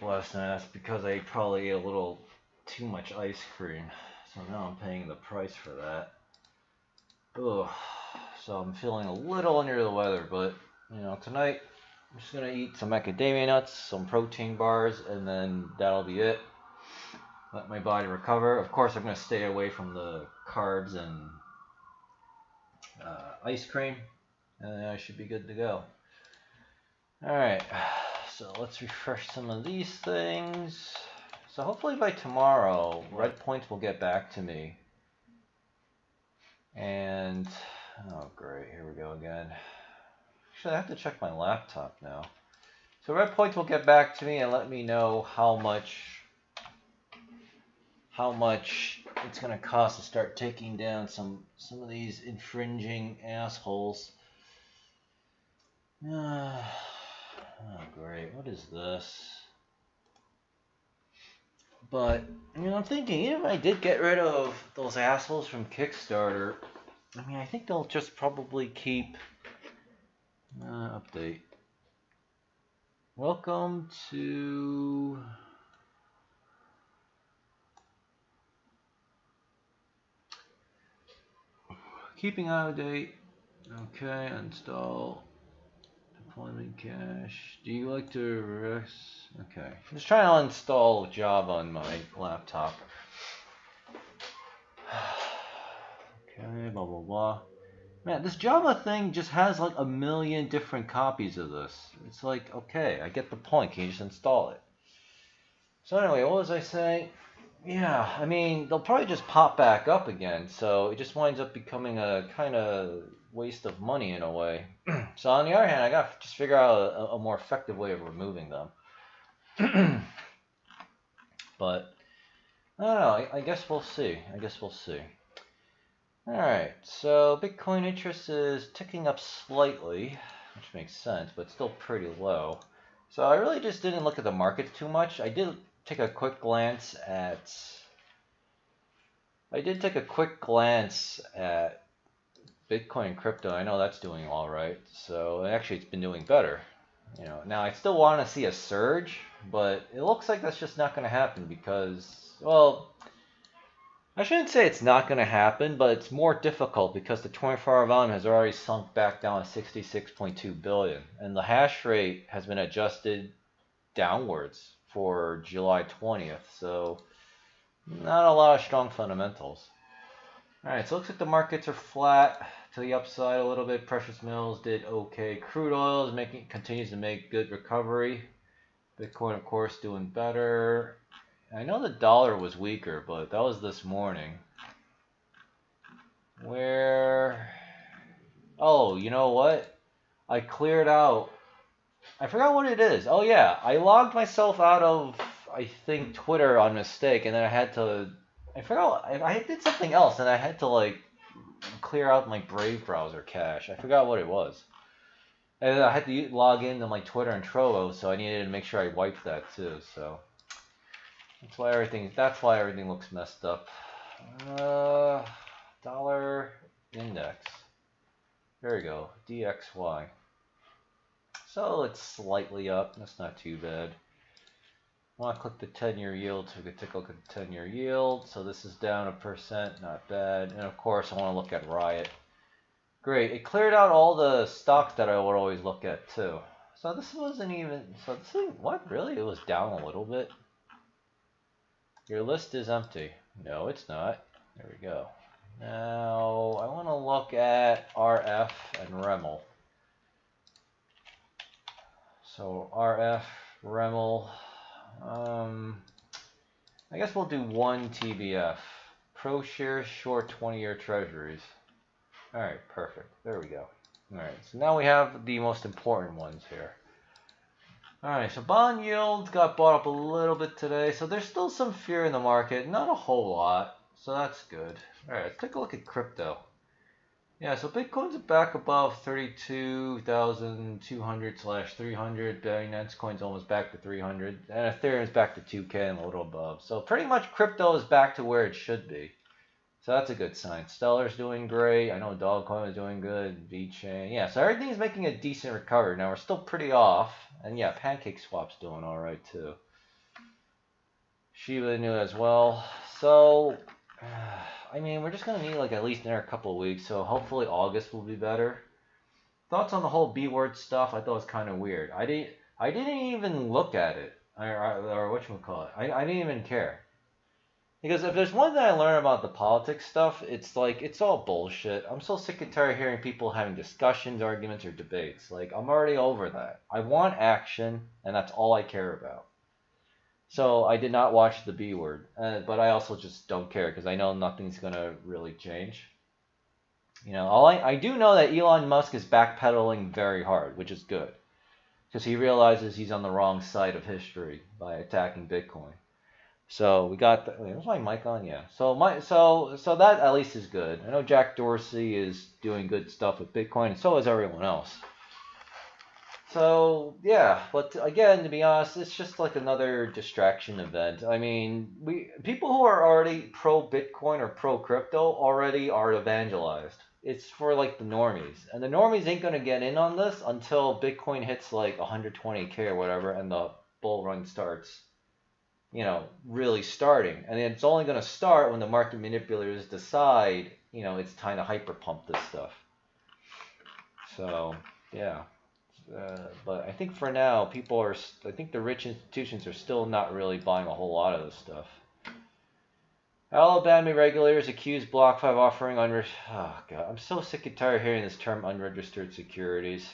last night. That's because I probably ate a little too much ice cream. So now I'm paying the price for that. Ugh. So I'm feeling a little under the weather, but tonight I'm just gonna eat some macadamia nuts, some protein bars, and then that'll be it. Let my body recover. Of course, I'm gonna stay away from the carbs and ice cream, and then I should be good to go. All right. So let's refresh some of these things. So hopefully by tomorrow, Red Points will get back to me. And, oh great, here we go again. Actually, I have to check my laptop now. So Red Points will get back to me and let me know how much it's gonna cost to start taking down some of these infringing assholes. Oh great, what is this? But, I'm thinking, even if I did get rid of those assholes from Kickstarter, I think they'll just probably keep... update. Welcome to... Keeping out of date. Okay, install. Deployment cache. Do you like to rest? Okay. I'm just trying to install Java on my laptop. Okay, blah blah blah. Man, this Java thing just has like a million different copies of this. It's like, okay, I get the point. Can you just install it? So anyway, what was I saying? Yeah, they'll probably just pop back up again. So it just winds up becoming a kind of waste of money in a way. So on the other hand, I got to just figure out a more effective way of removing them. But I don't know. I guess we'll see. All right. So Bitcoin interest is ticking up slightly, which makes sense, but still pretty low. So I really just didn't look at the market too much. I did take a quick glance at Bitcoin and crypto. I know that's doing all right. So actually, it's been doing better. Now I still want to see a surge, but it looks like that's just not going to happen because, well, I shouldn't say it's not going to happen, but it's more difficult because the 24-hour volume has already sunk back down to 66.2 billion, and the hash rate has been adjusted downwards for July 20th. So not a lot of strong fundamentals. All right, so it looks like the markets are flat to the upside a little bit. Precious metals did okay. Crude oil is continues to make good recovery. Bitcoin, of course, doing better. I know the dollar was weaker, but that was this morning. Oh, you know what? I cleared out. I forgot what it is. Oh yeah, I logged myself out of, I think, Twitter on mistake, and then I forgot. I did something else, and I had to clear out my Brave browser cache. I forgot what it was. And I had to log into my Twitter and Trovo, so I needed to make sure I wiped that too. So that's why everything looks messed up. Dollar index. There we go. DXY. So it's slightly up. That's not too bad. I want to click the 10-year yield so we can take a look at the 10-year yield. So this is down 1%, not bad. And of course, I want to look at Riot. Great. It cleared out all the stocks that I would always look at too. So this wasn't even. So this thing, what really? It was down a little bit. Your list is empty. No, it's not. There we go. Now I want to look at RF and REML. So RF, REML. I guess we'll do one TBF. Pro shares short 20-year treasuries. All right, perfect. There we go. All right, so now we have the most important ones here. All right, so bond yields got bought up a little bit today. So there's still some fear in the market, not a whole lot. So that's good. All right, let's take a look at crypto. Yeah, so Bitcoin's back above 32,200/300. Binance Coin's almost back to 300. And Ethereum's back to 2K and a little above. So pretty much crypto is back to where it should be. So that's a good sign. Stellar's doing great. I know Dogcoin is doing good. VeChain. Yeah, so everything's making a decent recovery. Now we're still pretty off. And yeah, PancakeSwap's doing all right too. Shiba Inu as well. So, I mean, we're just gonna need like at least another couple of weeks. So hopefully August will be better. Thoughts on the whole B word stuff? I thought it was kind of weird. I didn't even look at it, or whatchamacallit. I didn't even care. Because if there's one thing I learned about the politics stuff, it's like it's all bullshit. I'm so sick and tired of hearing people having discussions, arguments, or debates. Like I'm already over that. I want action, and that's all I care about. So I did not watch the B word, but I also just don't care because I know nothing's gonna really change. All I do know that Elon Musk is backpedaling very hard, which is good because he realizes he's on the wrong side of history by attacking Bitcoin. So we got. Wait, was my mic on? Yeah. So that at least is good. I know Jack Dorsey is doing good stuff with Bitcoin, and so is everyone else. So yeah, but again, to be honest, it's just like another distraction event. I mean, people who are already pro Bitcoin or pro crypto already are evangelized. It's for like the normies, and the normies ain't gonna get in on this until Bitcoin hits like 120K or whatever, and the bull run starts. Really starting, and it's only gonna start when the market manipulators decide, it's time to hyper pump this stuff. So yeah. But I think for now, I think the rich institutions are still not really buying a whole lot of this stuff. Alabama regulators accuse BlockFi of offering oh god, I'm so sick and tired of hearing this term unregistered securities.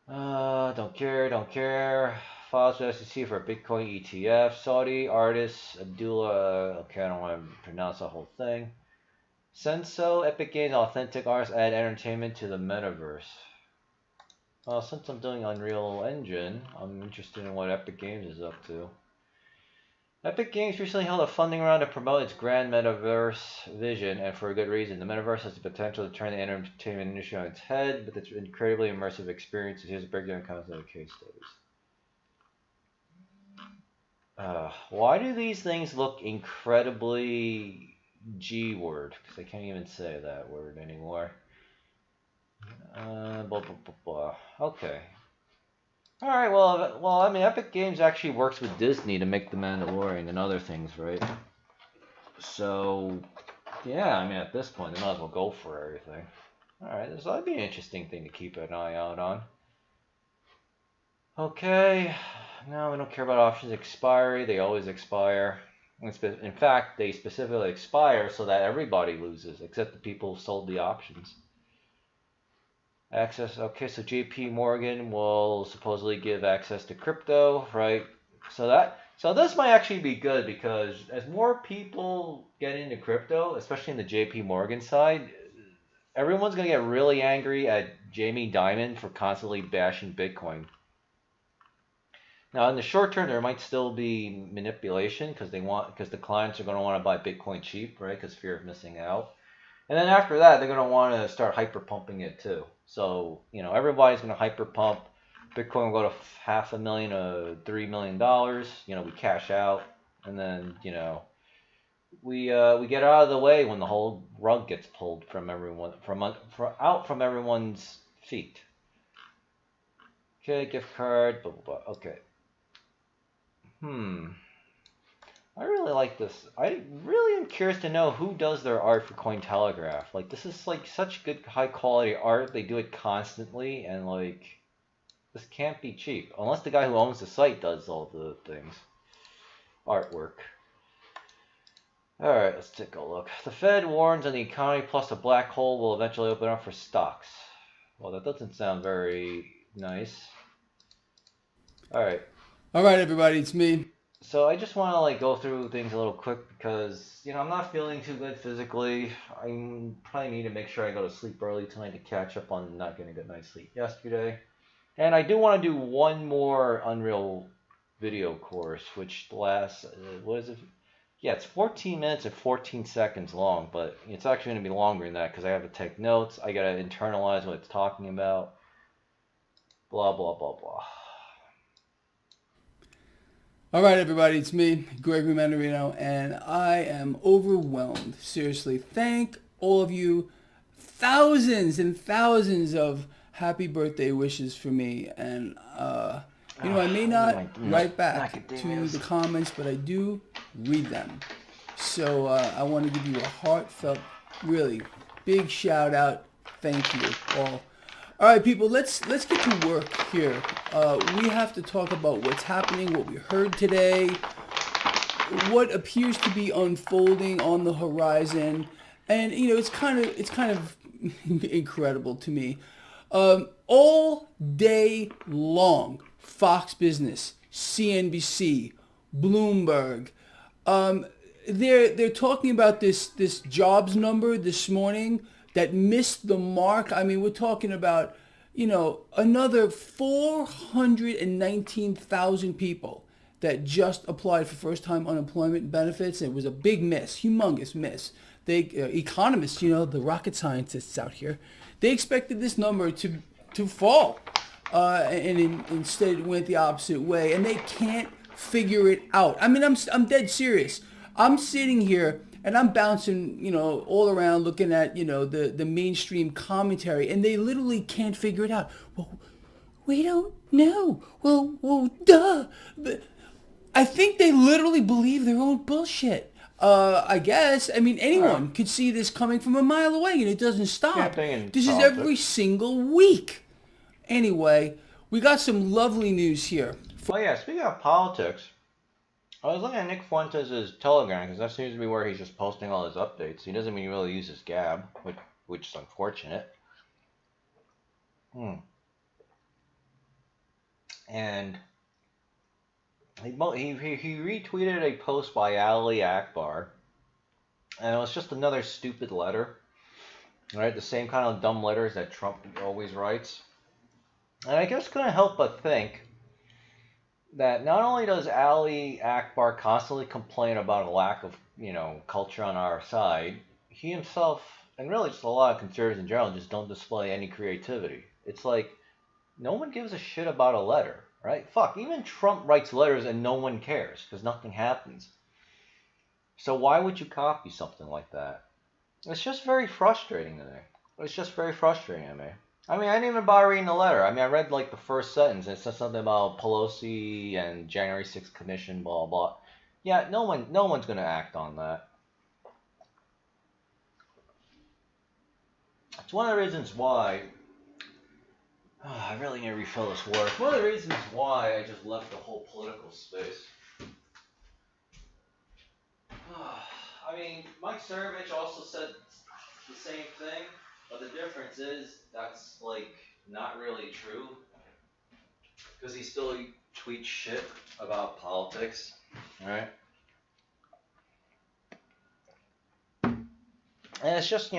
Don't care. Files with SEC for a Bitcoin ETF. Saudi artist Abdullah, okay, I don't want to pronounce the whole thing. Senso, Epic Games, authentic artists add entertainment to the metaverse. Well, since I'm doing Unreal Engine, I'm interested in what Epic Games is up to. Epic Games recently held a funding round to promote its grand metaverse vision, and for a good reason. The metaverse has the potential to turn the entertainment industry on its head, with its incredibly immersive experiences. Here's a breakdown of content of case studies. Why do these things look incredibly G-word? Because I can't even say that word anymore. Blah, blah, blah, blah. Okay. Alright, well, I mean, Epic Games actually works with Disney to make The Mandalorian and other things, right? So, yeah, I mean, at this point, they might as well go for everything. Alright, so that'd be an interesting thing to keep an eye out on. Okay, now we don't care about options expiry. They always expire. In fact, they specifically expire so that everybody loses, except the people who sold the options. Access, okay, so JP Morgan will supposedly give access to crypto, right? So this might actually be good because as more people get into crypto, especially in the JP Morgan side, everyone's going to get really angry at Jamie Dimon for constantly bashing Bitcoin. Now, in the short term, there might still be manipulation because the clients are going to want to buy Bitcoin cheap, right? Because fear of missing out. And then after that, they're going to want to start hyper pumping it too. So, everybody's going to hyper pump. Bitcoin will go to $500,000 to $3 million. We cash out, and then we get out of the way when the whole rug gets pulled from everyone out from everyone's feet. Okay, gift card, blah blah blah. Okay. I really like this. I really am curious to know who does their art for Cointelegraph. Like, this is like such good high quality art. They do it constantly, and like, this can't be cheap unless the guy who owns the site does all the things. Artwork. Alright, let's take a look. The Fed warns on the economy plus a black hole will eventually open up for stocks. Well, that doesn't sound very nice. Alright, everybody, it's me. So I just want to like go through things a little quick because I'm not feeling too good physically. I probably need to make sure I go to sleep early tonight to catch up on not getting a good night's sleep yesterday. And I do want to do one more Unreal video course, which lasts what is it? Yeah, it's 14 minutes and 14 seconds long, but it's actually going to be longer than that because I have to take notes. I got to internalize what it's talking about. Blah blah blah blah. All right, everybody, it's me, Gregory Mandarino, and I am overwhelmed. Seriously, thank all of you. Thousands and thousands of happy birthday wishes for me, and You know, I may I need not my write back to macadamias. the comments, but I do read them. So I want to give you a heartfelt, really big shout out. Thank you all. All right, people, let's get to work here. We have to talk about what's happening, what we heard today, what appears to be unfolding on the horizon, and you know it's kind of incredible to me. All day long, Fox Business, CNBC, Bloomberg, um, they're talking about this jobs number this morning that missed the mark. I mean, we're talking about another 419,000 people that just applied for first-time unemployment benefits. It was a big miss, humongous miss. They economists, the rocket scientists out here, they expected this number to fall, instead it went the opposite way, and they can't figure it out. I mean, I'm dead serious. I'm sitting here and I'm bouncing, all around looking at, the mainstream commentary, and they literally can't figure it out. Well, we don't know. Well, duh. But I think they literally believe their own bullshit. I guess. I mean, anyone could see this coming from a mile away, and it doesn't stop. Same thing in This is politics. every single week. Anyway, we got some lovely news here. Oh yeah, speaking of politics, I was looking at Nick Fuentes' Telegram because that seems to be where he's just posting all his updates. He doesn't even really use his Gab, which is unfortunate. And he retweeted a post by Ali Akbar, and it was just another stupid letter, right? The same kind of dumb letters that Trump always writes. And I just couldn't help but think that not only does Ali Akbar constantly complain about a lack of, culture on our side, he himself, and really just a lot of conservatives in general, just don't display any creativity. It's like, no one gives a shit about a letter, right? Fuck, even Trump writes letters and no one cares, because nothing happens. So why would you copy something like that? It's just very frustrating to me. It's just very frustrating to me. I mean, I didn't even bother reading the letter. I mean, I read like the first sentence. And it said something about Pelosi and January 6th commission, blah blah. Yeah, no one's gonna act on that. It's one of the reasons why. I really need to refill this water. It's one of the reasons why I just left the whole political space. I mean, Mike Cernovich also said the same thing, but the difference is that's like not really true. Because he still tweets shit about politics, right? And it's just,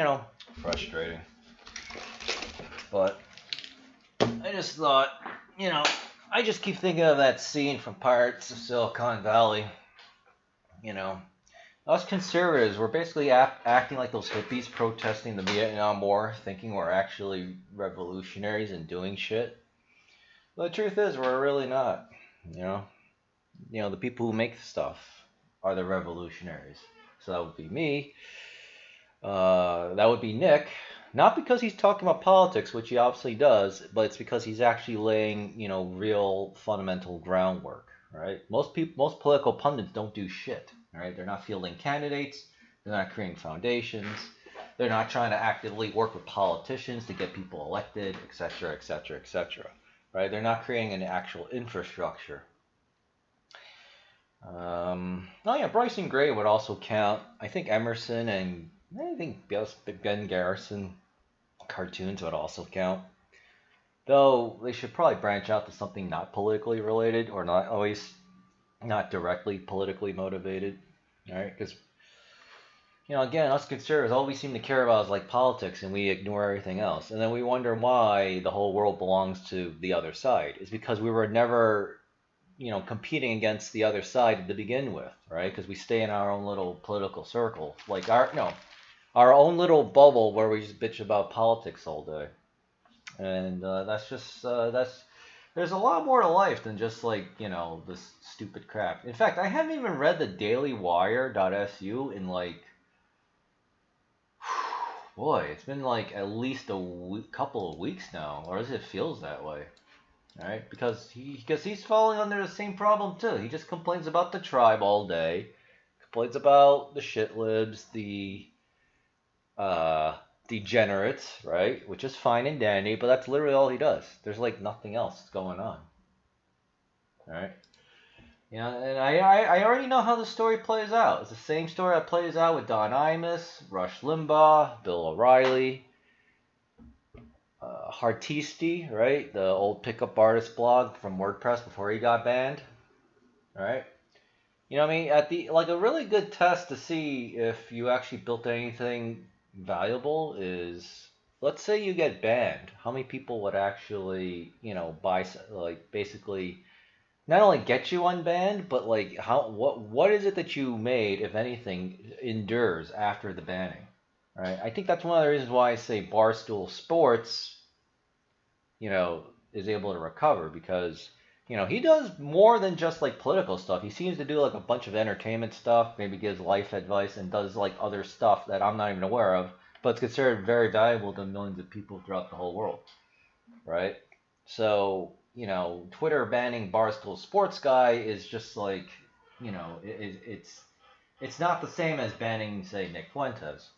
frustrating. But I just thought, I just keep thinking of that scene from Pirates of Silicon Valley. Us conservatives, we're basically acting like those hippies protesting the Vietnam War, thinking we're actually revolutionaries and doing shit. But the truth is, we're really not. The people who make the stuff are the revolutionaries. So that would be me. That would be Nick. Not because he's talking about politics, which he obviously does, but it's because he's actually laying, real fundamental groundwork, right? Most political pundits don't do shit, right? They're not fielding candidates. They're not creating foundations. They're not trying to actively work with politicians to get people elected, etc., etc., etc. Right? They're not creating an actual infrastructure. Bryson Gray would also count. I think Emerson and I think Ben Garrison cartoons would also count. Though they should probably branch out to something not politically related or not always not directly politically motivated. All right? Because, again, us conservatives, all we seem to care about is like politics and we ignore everything else. And then we wonder why the whole world belongs to the other side. It's because we were never competing against the other side to begin with, right? Because we stay in our own little political circle, like our own little bubble where we just bitch about politics all day, and that's just there's a lot more to life than just like this stupid crap. In fact, I haven't even read the dailywire.su in like boy, it's been like at least a couple of weeks now, or at least it feels that way. All right, because he's falling under the same problem too. He just complains about the tribe all day, complains about the shit libs, the uh, degenerates, right? Which is fine and dandy, but that's literally all he does. There's like nothing else going on. All right. Yeah, and I already know how the story plays out. It's the same story that plays out with Don Imus, Rush Limbaugh, Bill O'Reilly, Hartisti, right? The old pickup artist blog from WordPress before he got banned. All right. You know what I mean? At the like a really good test to see if you actually built anything valuable is, let's say you get banned. How many people would actually, buy, like, basically not only get you unbanned, but like what is it that you made, if anything, endures after the banning, right? I think that's one of the reasons why I say Barstool Sports, is able to recover, because he does more than just like political stuff. He seems to do like a bunch of entertainment stuff, maybe gives life advice, and does like other stuff that I'm not even aware of, but it's considered very valuable to millions of people throughout the whole world, right? So, Twitter banning Barstool Sports guy is just like, it's not the same as banning, say, Nick Fuentes.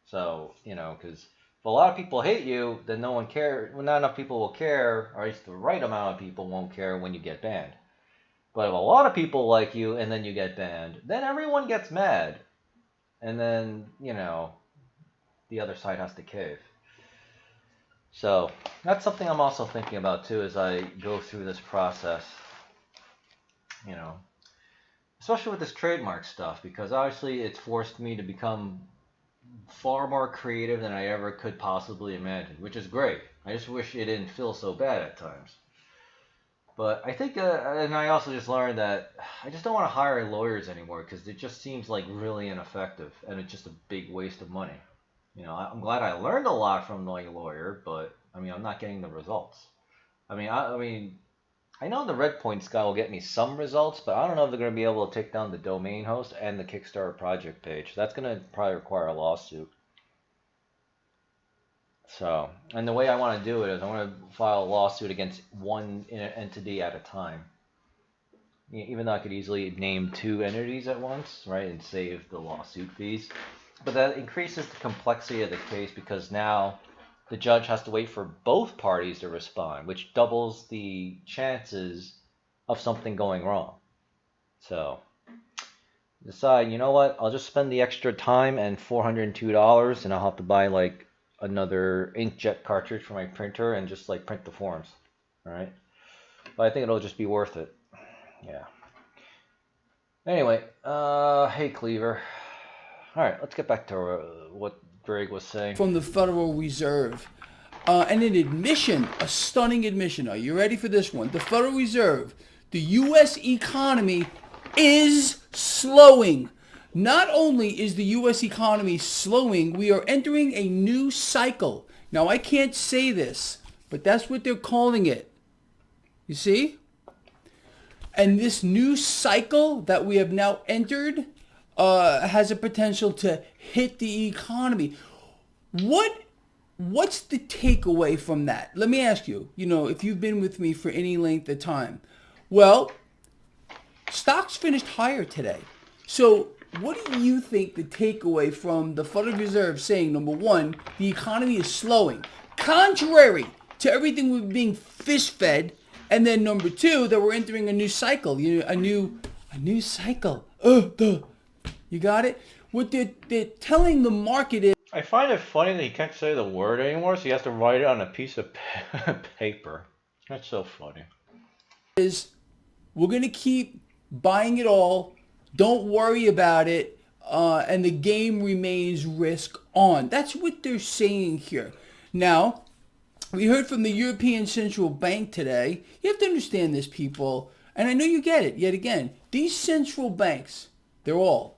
So, because if a lot of people hate you, then no one cares. Well, not enough people will care, or at least the right amount of people won't care when you get banned. But if a lot of people like you and then you get banned, then everyone gets mad. And then, the other side has to cave. So that's something I'm also thinking about too as I go through this process, especially with this trademark stuff, because obviously it's forced me to become far more creative than I ever could possibly imagine, which is great. I just wish it didn't feel so bad at times. But I think, and I also just learned that I just don't want to hire lawyers anymore, because it just seems like really ineffective, and it's just a big waste of money. I'm glad I learned a lot from my lawyer, but I'm not getting the results. I know the Red Points guy will get me some results, but I don't know if they're going to be able to take down the domain host and the Kickstarter project page. That's going to probably require a lawsuit. So, and the way I want to do it is I want to file a lawsuit against one entity at a time. Even though I could easily name two entities at once, right, and save the lawsuit fees. But that increases the complexity of the case, because now the judge has to wait for both parties to respond, which doubles the chances of something going wrong. So decide, you know what, I'll just spend the extra time and $402, and I'll have to buy like another inkjet cartridge for my printer and just like print the forms. All right. But I think it'll just be worth it. Yeah. Anyway, hey Cleaver. All right, let's get back to what Greg was saying. From the Federal Reserve. And an admission, a stunning admission. Are you ready for this one? The Federal Reserve, the U.S. economy is slowing. Not only is the U.S. economy slowing, we are entering a new cycle. Now, I can't say this, but that's what they're calling it. You see? And this new cycle that we have now entered has a potential to hit the economy. What's the takeaway from that? Let me ask you, if you've been with me for any length of time. Well, stocks finished higher today. So what do you think the takeaway from the Federal Reserve saying, number one, the economy is slowing, contrary to everything we've being fish fed, and then number two, that we're entering a new cycle, a new cycle. You got it? What they're telling the market is... I find it funny that he can't say the word anymore, so he has to write it on a piece of paper. That's so funny. Is we're going to keep buying it all. Don't worry about it. And the game remains risk on. That's what they're saying here. Now, we heard from the European Central Bank today. You have to understand this, people. And I know you get it, yet again. These central banks, they're all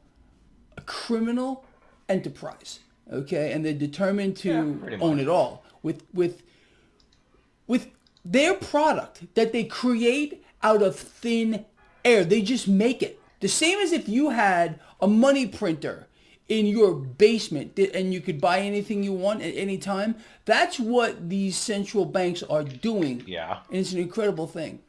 a criminal enterprise, okay? And they're determined to own it all. With their product that they create out of thin air. They just make it. The same as if you had a money printer in your basement, and you could buy anything you want at any time. That's what these central banks are doing. Yeah. And it's an incredible thing.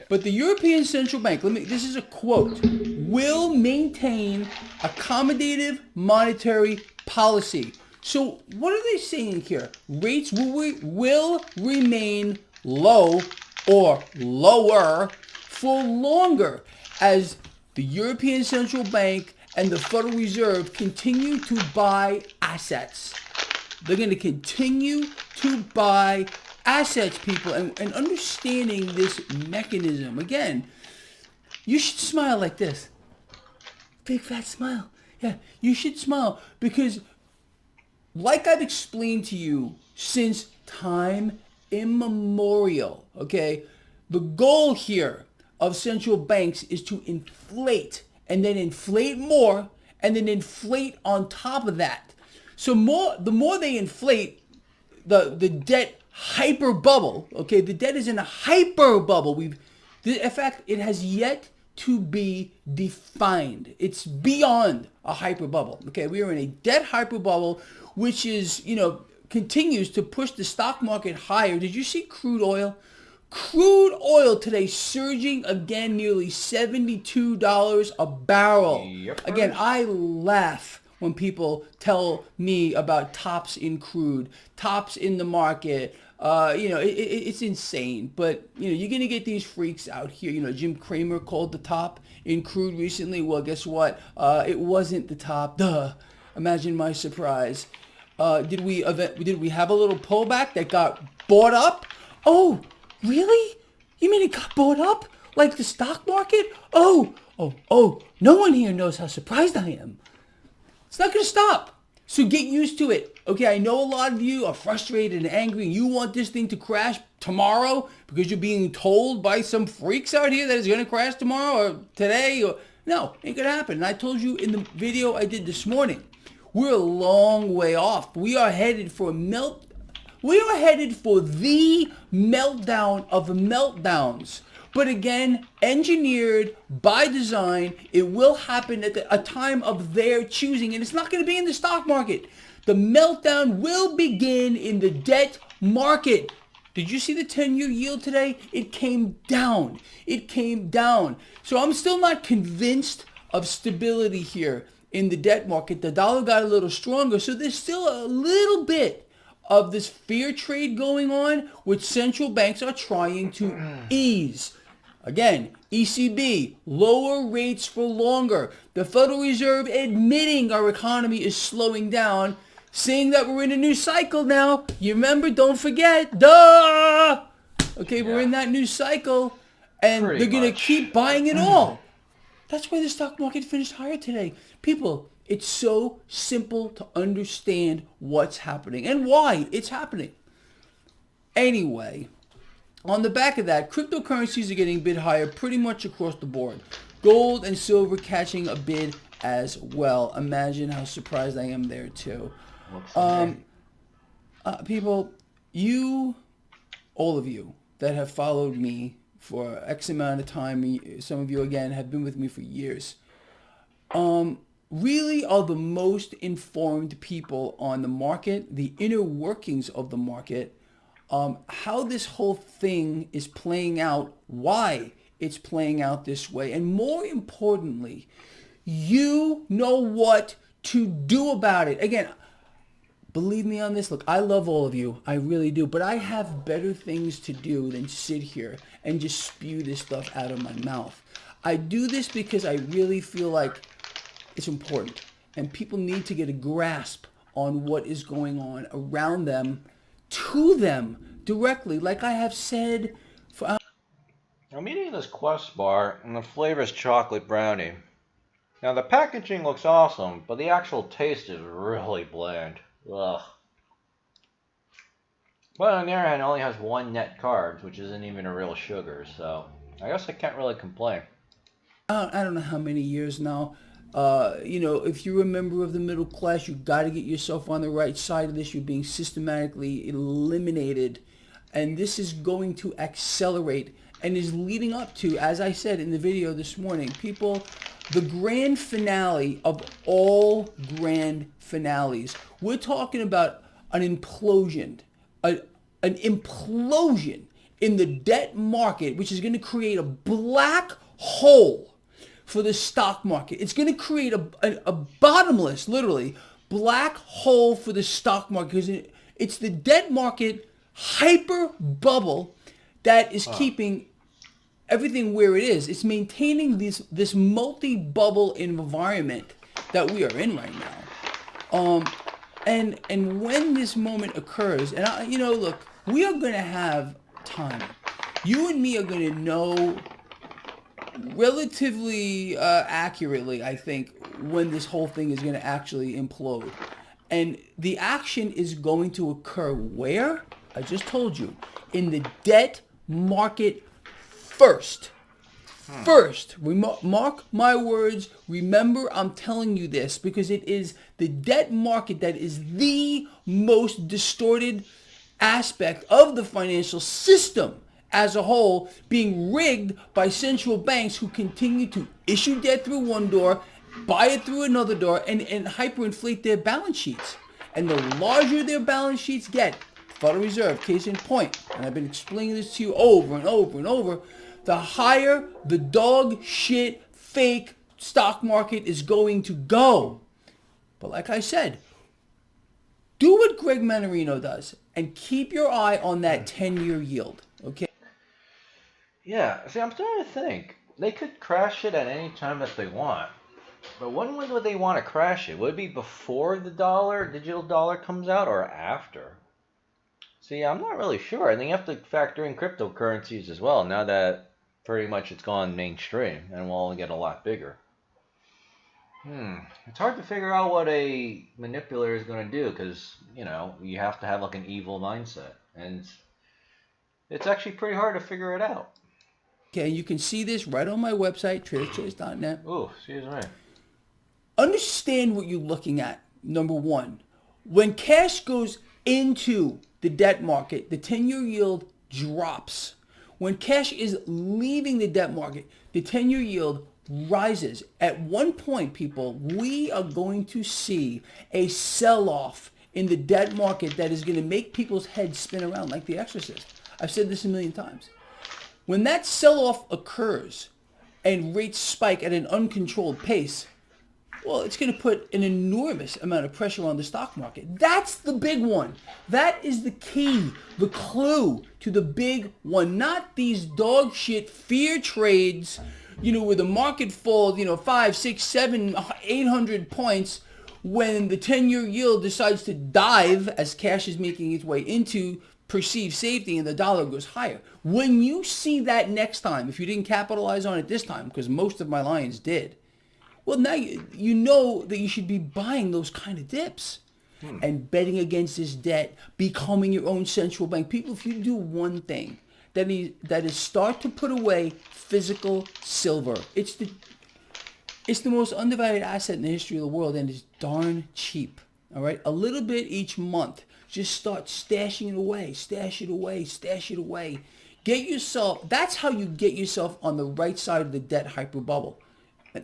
But the European Central Bank, this is a quote, will maintain accommodative monetary policy. So what are they saying here? Rates will remain low or lower for longer as the European Central Bank and the Federal Reserve continue to buy assets. They're going to continue to buy assets, people, and understanding this mechanism. Again, you should smile like this. Big fat smile. Yeah, you should smile because like I've explained to you since time immemorial, okay, the goal here of central banks is to inflate and then inflate more and then inflate on top of that. So the more they inflate, the debt hyper bubble, okay, the debt is in a hyper bubble. In fact, it has yet to be defined. It's beyond a hyper bubble, okay? We are in a debt hyper bubble, which is, continues to push the stock market higher. Did you see crude oil? Crude oil today surging again, nearly $72 a barrel. Yep. Again, I laugh when people tell me about tops in crude, tops in the market. It's insane. But, you're going to get these freaks out here. Jim Cramer called the top in crude recently. Well, guess what? It wasn't the top. Duh. Imagine my surprise. Did we have a little pullback that got bought up? Oh, really? You mean it got bought up? Like the stock market? Oh, no one here knows how surprised I am. It's not going to stop. So get used to it. Okay, I know a lot of you are frustrated and angry and you want this thing to crash tomorrow because you're being told by some freaks out here that it's going to crash tomorrow or today. No, ain't going to happen. And I told you in the video I did this morning, we're a long way off. We are headed for the meltdown of meltdowns. But again, engineered by design, it will happen at a time of their choosing, and it's not going to be in the stock market. The meltdown will begin in the debt market. Did you see the 10-year yield today? It came down. So I'm still not convinced of stability here in the debt market. The dollar got a little stronger, so there's still a little bit of this fear trade going on, which central banks are trying to ease. Again, ECB, lower rates for longer. The Federal Reserve admitting our economy is slowing down, saying that we're in a new cycle now. You remember, don't forget, duh! Okay, we're in that new cycle, and they're going to keep buying it all. That's why the stock market finished higher today. People, it's so simple to understand what's happening and why it's happening. Anyway, on the back of that, cryptocurrencies are getting bid higher pretty much across the board. Gold and silver catching a bid as well. Imagine how surprised I am there too. People, all of you that have followed me for X amount of time, some of you again have been with me for years, really are the most informed people on the market, the inner workings of the market, how this whole thing is playing out, why it's playing out this way, and more importantly, you know what to do about it. Again, believe me on this. Look, I love all of you. I really do. But I have better things to do than sit here and just spew this stuff out of my mouth. I do this because I really feel like it's important. And people need to get a grasp on what is going on around them, to them, directly. Like I have said for... I'm eating this Quest bar, and the flavor is chocolate brownie. Now, the packaging looks awesome, but the actual taste is really bland. Ugh. But on the other hand, it only has 1 net carbs, which isn't even a real sugar, so I guess I can't really complain. I don't know how many years now. If you're a member of the middle class, you got to get yourself on the right side of this. You're being systematically eliminated, and this is going to accelerate and is leading up to, as I said in the video this morning, people, the grand finale of all grand finales. We're talking about an implosion, a, an implosion in the debt market, which is going to create a black hole for the stock market. It's going to create a bottomless, literally, black hole for the stock market because it's the debt market hyper bubble that is keeping everything where it is. It's maintaining this multi-bubble environment that we are in right now. And when this moment occurs, and look, we are going to have time. You and me are going to know relatively accurately, I think, when this whole thing is going to actually implode. And the action is going to occur where? I just told you, in the debt market first. First, mark my words. Remember, I'm telling you this because it is the debt market that is the most distorted aspect of the financial system as a whole, being rigged by central banks who continue to issue debt through one door, buy it through another door, and hyperinflate their balance sheets. And the larger their balance sheets get, Federal Reserve, case in point, and I've been explaining this to you over and over and over, the higher the dog shit fake stock market is going to go. But like I said, do what Greg Manarino does and keep your eye on that 10-year yield, okay? Yeah, see, I'm starting to think they could crash it at any time that they want. But when would they want to crash it? Would it be before the digital dollar comes out, or after? See, I'm not really sure. I think you have to factor in cryptocurrencies as well, now that pretty much it's gone mainstream and will only get a lot bigger. It's hard to figure out what a manipulator is going to do because, you have to have like an evil mindset. And it's actually pretty hard to figure it out. Okay, you can see this right on my website, traderchoice.net. Ooh, excuse me. Understand what you're looking at. Number one, when cash goes into the debt market, the 10-year yield drops. When cash is leaving the debt market, the 10-year yield rises. At one point, people, we are going to see a sell-off in the debt market that is going to make people's heads spin around like The Exorcist. I've said this a million times. When that sell-off occurs and rates spike at an uncontrolled pace, well, it's going to put an enormous amount of pressure on the stock market. That's the big one. That is the key, the clue to the big one. Not these dog shit fear trades, where the market falls, 5, 6, 7, 800 points when the 10-year yield decides to dive as cash is making its way into perceived safety and the dollar goes higher. When you see that next time, if you didn't capitalize on it this time, because most of my lions did, well, now you know that you should be buying those kind of dips and betting against this debt, becoming your own central bank. People, if you do one thing, that is start to put away physical silver. It's the most undervalued asset in the history of the world, and it's darn cheap. All right, a little bit each month. Just start stashing it away, stash it away, stash it away. That's how you get yourself on the right side of the debt hyper bubble.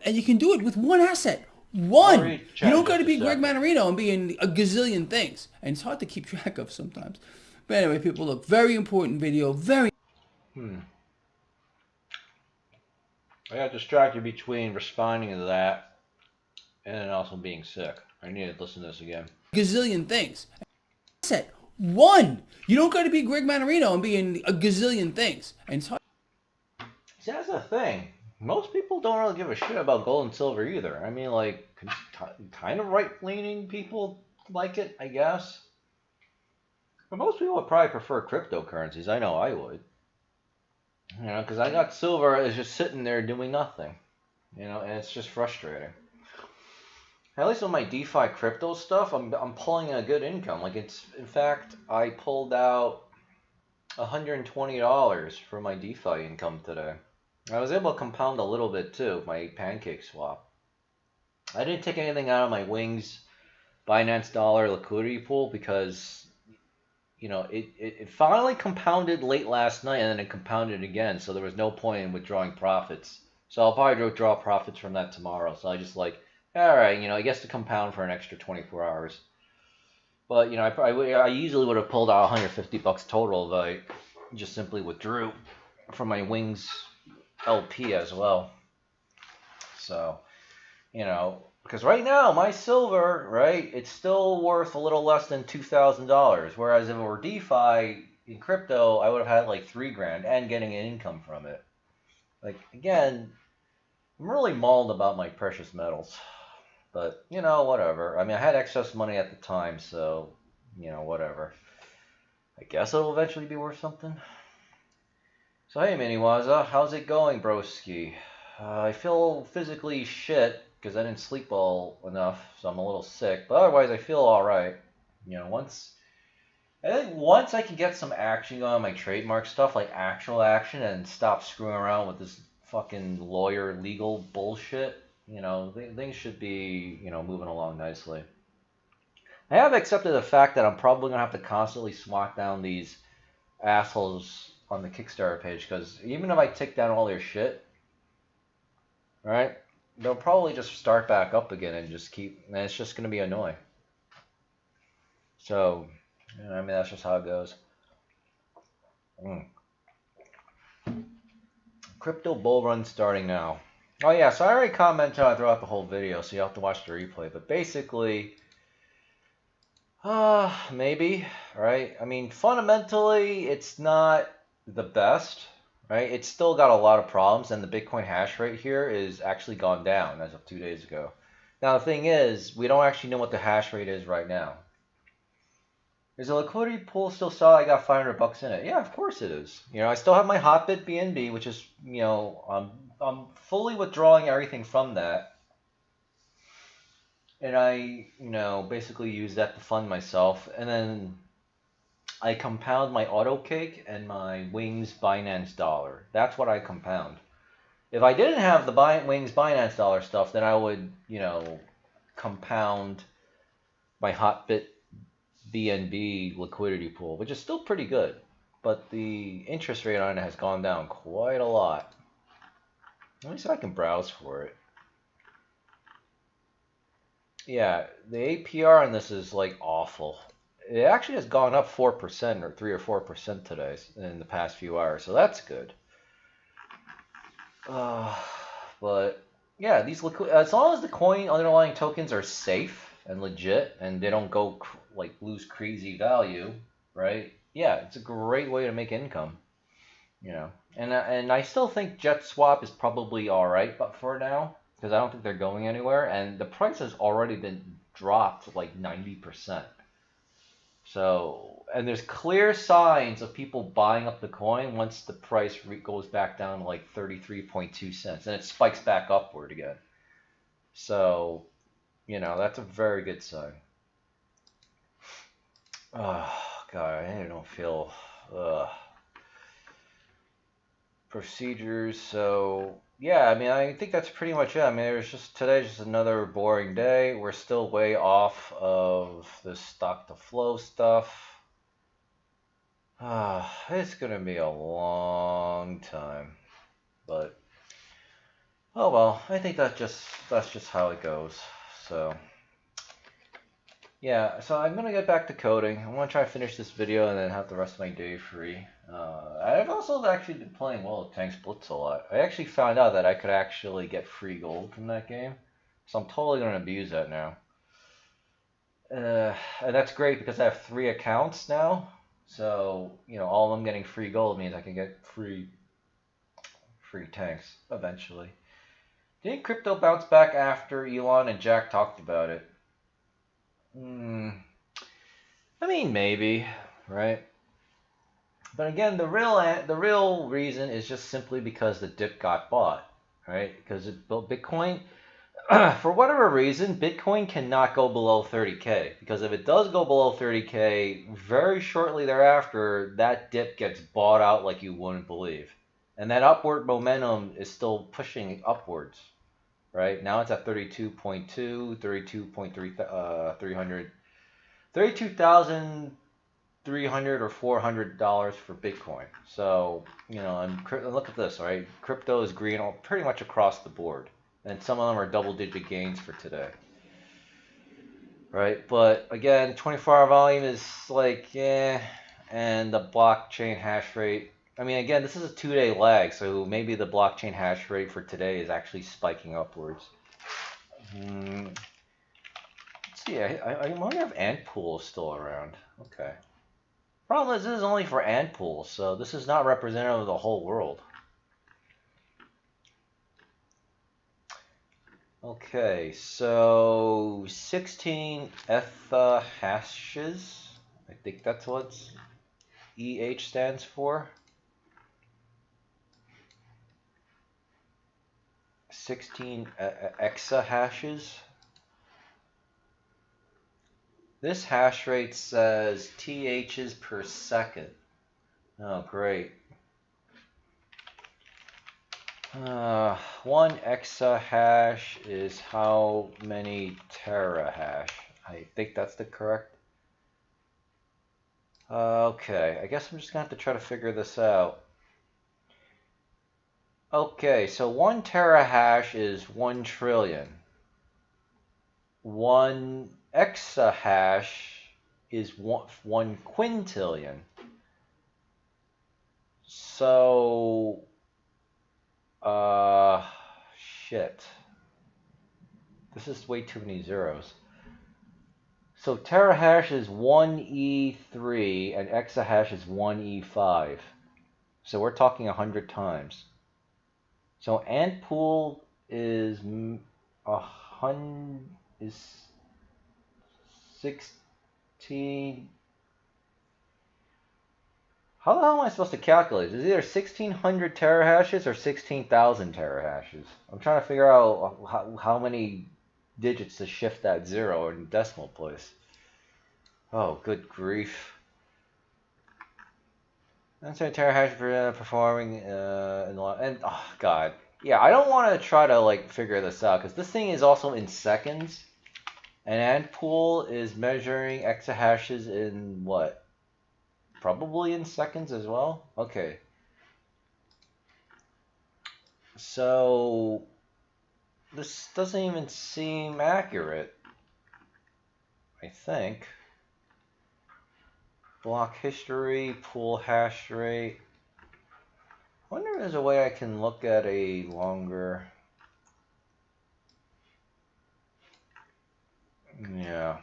And you can do it with one asset. One. You don't got to be Greg Manarino and be in a gazillion things. And it's hard to keep track of sometimes. But anyway, people, look, very important video. I got distracted between responding to that and then also being sick. I need to listen to this again. Gazillion things. Asset. One. You don't got to be Greg Manarino and be in a gazillion things. And it's hard. See, that's the thing. Most people don't really give a shit about gold and silver either. I mean, like, kind of right-leaning people like it, I guess. But most people would probably prefer cryptocurrencies. I know I would. Because I got silver is just sitting there doing nothing. And it's just frustrating. At least with my DeFi crypto stuff, I'm pulling a good income. Like, in fact, I pulled out $120 for my DeFi income today. I was able to compound a little bit too, my pancake swap. I didn't take anything out of my Wings Binance Dollar liquidity pool because, it finally compounded late last night and then it compounded again. So there was no point in withdrawing profits So I'll probably draw profits from that tomorrow. So I just like, all right, I guess to compound for an extra 24 hours. But I easily would have pulled out 150 bucks total if I just simply withdrew from my Wings LP as well. So, because right now my silver, right, it's still worth a little less than $2,000. Whereas if it were DeFi in crypto, I would have had like $3,000 and getting an income from it. Like, again, I'm really mauled about my precious metals. But, whatever. I mean, I had excess money at the time, so, whatever. I guess it'll eventually be worth something. So, hey, Miniwaza, how's it going, broski? I feel physically shit because I didn't sleep well enough, so I'm a little sick. But otherwise, I feel all right. I think once I can get some action going on my trademark stuff, like actual action, and stop screwing around with this fucking lawyer legal bullshit, things should be, moving along nicely. I have accepted the fact that I'm probably gonna have to constantly swat down these assholes on the Kickstarter page, because even if I take down all their shit, right, they'll probably just start back up again and and it's just gonna be annoying. So, I mean, that's just how it goes. Crypto bull run starting now. Oh yeah, so I already commented on throughout the whole video, so you have to watch the replay. But basically, maybe, right? I mean, fundamentally, it's not the best, right? It's still got a lot of problems, and the Bitcoin hash rate here is actually gone down as of 2 days ago. Now, the thing is, we don't actually know what the hash rate is right now. Is the liquidity pool still solid? I got 500 bucks in it. Yeah, of course it is. I still have my Hotbit BNB, which is, I'm fully withdrawing everything from that. And I, basically use that to fund myself. And then I compound my auto cake and my Wings Binance dollar. That's what I compound. If I didn't have the Wings Binance dollar stuff, then I would, compound my Hotbit BNB liquidity pool, which is still pretty good, but the interest rate on it has gone down quite a lot. Let me see if I can browse for it. Yeah, the APR on this is like awful. It actually has gone up 4% or 3 or 4% today in the past few hours, so that's good. But yeah, these as long as the coin underlying tokens are safe and legit and they don't go lose crazy value, right? Yeah, it's a great way to make income, And I still think JetSwap is probably all right, but for now, because I don't think they're going anywhere, and the price has already been dropped like 90%. So, and there's clear signs of people buying up the coin once the price goes back down to like 33.2 cents, and it spikes back upward again. So, that's a very good sign. Oh, God, I don't feel... Procedures, so... Yeah, I mean, I think that's pretty much it. I mean, today's just another boring day. We're still way off of the stock to flow stuff. It's gonna be a long time, but oh well. I think that's just how it goes. So yeah, so I'm gonna get back to coding. I'm gonna try to finish this video and then have the rest of my day free. I've also actually been playing World of Tanks Blitz a lot. I actually found out that I could actually get free gold from that game, so I'm totally gonna abuse that now. And that's great because I have 3 accounts now. So, all of them getting free gold means I can get free tanks eventually. Didn't crypto bounce back after Elon and Jack talked about it? I mean, maybe, right? But again, the real reason is just simply because the dip got bought, right? Because Bitcoin, for whatever reason, Bitcoin cannot go below 30K. Because if it does go below 30K, very shortly thereafter, that dip gets bought out like you wouldn't believe. And that upward momentum is still pushing upwards, right? Now it's at 32.2, 32.3, 300, 32,000 $300 or $400 for Bitcoin. So, you know, and look at this, right? Crypto is green pretty much across the board. And some of them are double-digit gains for today. Right? But again, 24-hour volume is like, eh. And the blockchain hash rate, I mean, again, this is a 2-day lag, so maybe the blockchain hash rate for today is actually spiking upwards. Let's see, I wonder if Antpool is still around. Okay. Problem is, this is only for Antpool, so this is not representative of the whole world. Okay, so 16 hashes. I think that's what EH stands for. 16 exahashes. This hash rate says THs per second. Oh, great. 1 exahash is how many terahash? I think that's the correct. Okay, I guess I'm just gonna have to try to figure this out. Okay, so 1 terahash is 1 trillion. 1 exahash is 1 quintillion. So, shit. This is way too many zeros. So terahash is 1e3 and exahash is 1e5. So we're talking 100 times. So Antpool is 16. How the hell am I supposed to calculate? Is it either 1600 terahashes or 16,000 terahashes? I'm trying to figure out how many digits to shift that zero in decimal place. Oh, good grief. That's a terahash for performing and oh god. Yeah, I don't want to try to like figure this out because this thing is also in seconds. And Antpool is measuring exahashes in what? Probably in seconds as well? Okay. So this doesn't even seem accurate, I think. Block history, pool hash rate. I wonder if there's a way I can look at a longer... Yeah.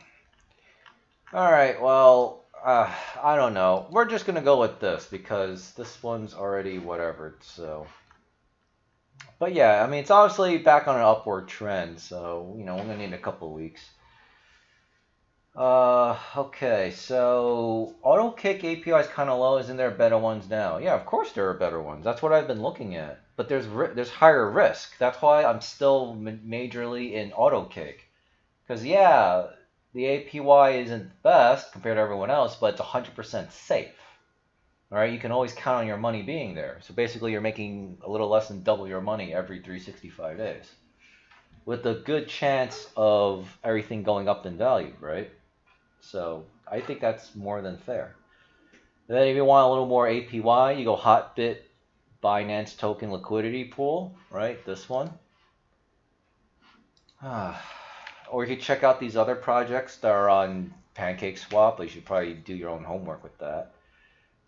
Alright, well, I don't know. We're just going to go with this because this one's already whatever, so... But yeah, I mean, it's obviously back on an upward trend, so, you know, we're going to need a couple of weeks. Okay, so AutoKick API is kind of low. Isn't there better ones now? Yeah, of course there are better ones. That's what I've been looking at. But there's higher risk. That's why I'm still majorly in AutoKick. Because yeah, the APY isn't the best compared to everyone else, but it's 100% safe. All right, you can always count on your money being there. So basically, you're making a little less than double your money every 365 days, with a good chance of everything going up in value, right? So I think that's more than fair. And then if you want a little more APY, you go Hotbit Binance Token Liquidity Pool, right? This one. Or you could check out these other projects that are on PancakeSwap. You should probably do your own homework with that,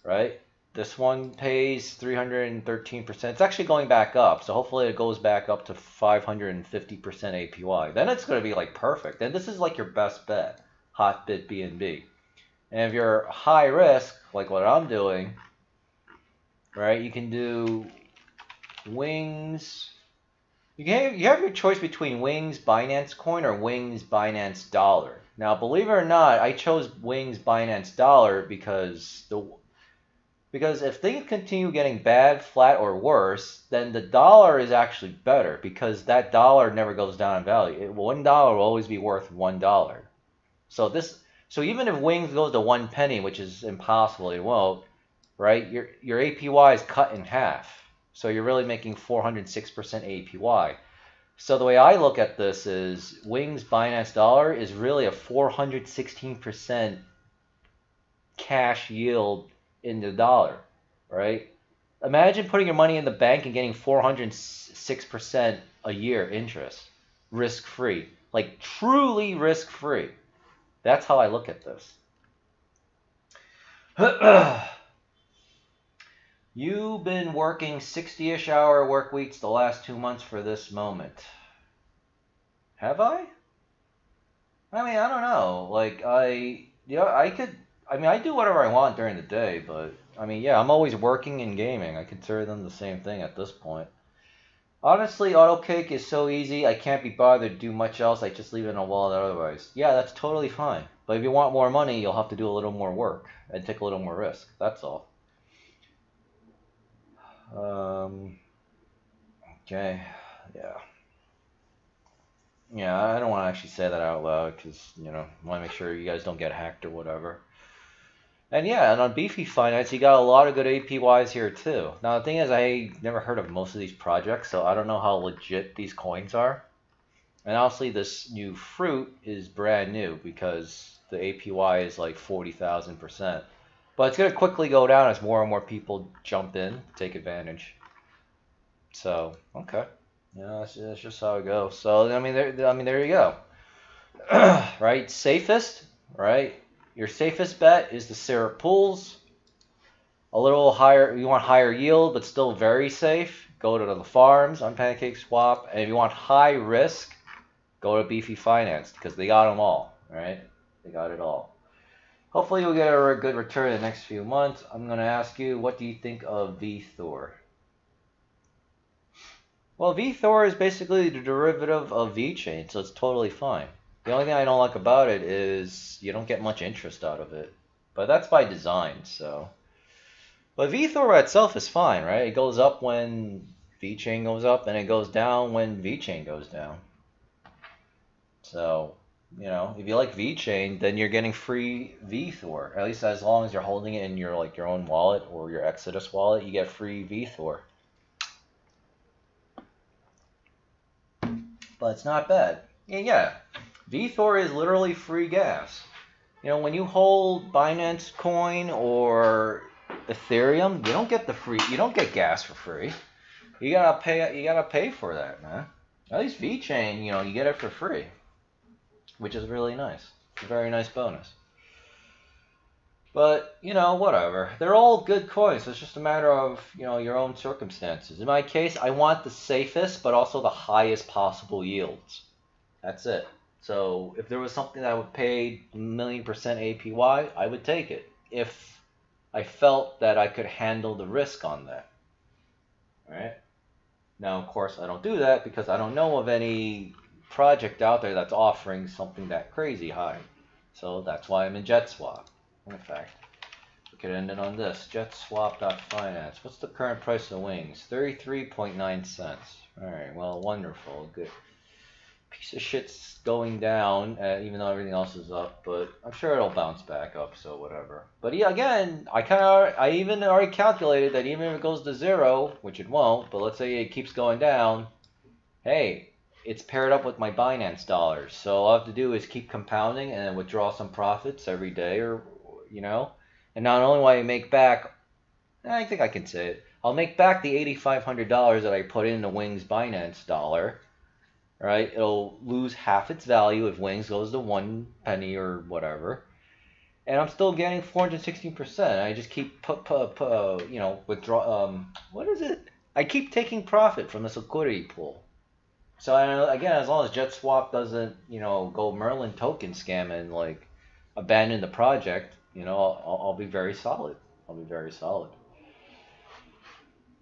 right? This one pays 313%. It's actually going back up, so hopefully it goes back up to 550% APY. Then it's going to be like perfect. And this is like your best bet. Hotbit BNB. And if you're high risk, like what I'm doing, right, you can do Wings. You have your choice between Wings Binance Coin or Wings Binance Dollar. Now, believe it or not, I chose Wings Binance Dollar because if things continue getting bad, flat, or worse, then the dollar is actually better because that dollar never goes down in value. $1 will always be worth $1. So even if Wings goes to 1 penny, which is impossible, it won't, right? Your APY is cut in half. So you're really making 406% APY. So the way I look at this is Wings Binance Dollar is really a 416% cash yield in the dollar, right? Imagine putting your money in the bank and getting 406% a year interest, risk free, like truly risk free. That's how I look at this. You've been working 60-ish hour work weeks the last 2 months for this moment. Have I? I mean, I don't know. Like, I could, I mean, I do whatever I want during the day, but, I mean, yeah, I'm always working and gaming. I consider them the same thing at this point. Honestly, AutoCake is so easy, I can't be bothered to do much else. I just leave it in a wallet otherwise. Yeah, that's totally fine. But if you want more money, you'll have to do a little more work and take a little more risk. That's all. Okay, yeah. Yeah, I don't want to actually say that out loud because, I want to make sure you guys don't get hacked or whatever. And yeah, and on Beefy Finance, you got a lot of good APYs here too. Now, the thing is, I never heard of most of these projects, so I don't know how legit these coins are. And honestly, this new fruit is brand new because the APY is like 40,000%. But it's going to quickly go down as more and more people jump in, take advantage. So, okay. Yeah, that's just how it goes. So, there you go. Right? Safest, right? Your safest bet is the syrup pools. A little higher, you want higher yield, but still very safe. Go to the farms on Pancake Swap. And if you want high risk, go to Beefy Finance because they got them all, right? They got it all. Hopefully you'll get a good return in the next few months. I'm going to ask you, what do you think of VThor? Well, VThor is basically the derivative of VeChain, so it's totally fine. The only thing I don't like about it is you don't get much interest out of it. But that's by design, so. But VThor itself is fine, right? It goes up when VeChain goes up, and it goes down when VeChain goes down. So, if you like VeChain, then you're getting free VThor. At least as long as you're holding it in your own wallet or your Exodus wallet, you get free VThor. But it's not bad. Yeah. VThor is literally free gas. When you hold Binance Coin or Ethereum, you don't get gas for free. You gotta pay for that, man. At least VeChain, you get it for free, which is really nice. It's a very nice bonus. But, whatever. They're all good coins. It's just a matter of, your own circumstances. In my case, I want the safest, but also the highest possible yields. That's it. So if there was something that would pay 1,000,000% APY, I would take it. If I felt that I could handle the risk on that. Right? Now, of course, I don't do that because I don't know of any project out there that's offering something that crazy high. So that's why I'm in JetSwap. In fact, we could end it on this. JetSwap.finance. What's the current price of wings? 33.9 cents. Alright, well, wonderful. Good. Piece of shit's going down, even though everything else is up, but I'm sure it'll bounce back up, so whatever. But yeah, again, I even already calculated that even if it goes to zero, which it won't, but let's say it keeps going down, hey, it's paired up with my Binance dollars, so all I have to do is keep compounding and then withdraw some profits every day, or and not only will I make back, I think I can say it, I'll make back the $8,500 that I put in the Wings Binance dollar, right? It'll lose half its value if Wings goes to 1 penny or whatever, and I'm still getting 416%. I just keep withdraw. What is it? I keep taking profit from this liquidity pool. So again, as long as JetSwap doesn't, go Merlin token scam and abandon the project, I'll be very solid. I'll be very solid.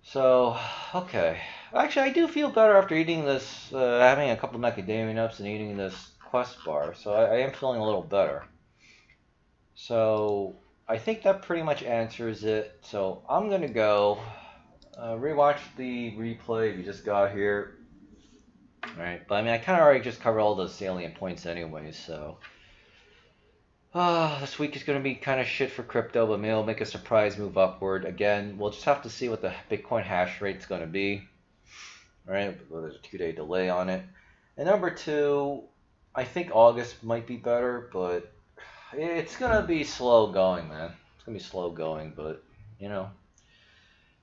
So, okay. Actually, I do feel better after eating this, having a couple macadamia nuts and eating this Quest bar. So I am feeling a little better. So I think that pretty much answers it. So I'm going to go rewatch the replay if you just got here. Alright, but I kind of already just covered all the salient points anyway, so. This week is going to be kind of shit for crypto, but maybe it'll make a surprise move upward. Again, we'll just have to see what the Bitcoin hash rate's going to be. Alright, there's a 2-day delay on it. And number two, I think August might be better, but it's going to be slow going, man. It's gonna be slow going, but you know,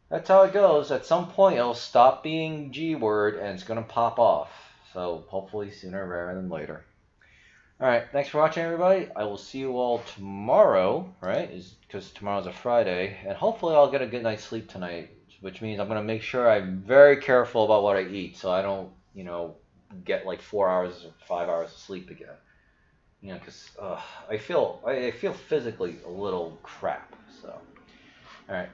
that's how it goes. At some point, it'll stop being G word and it's gonna pop off. So hopefully sooner rather than later. All right, thanks for watching, everybody. I will see you all tomorrow, right? Is because tomorrow's a Friday, and hopefully I'll get a good night's sleep tonight, which means I'm gonna make sure I'm very careful about what I eat, so I don't, get like 4 hours or 5 hours of sleep again. Because I feel physically a little crap. So, all right.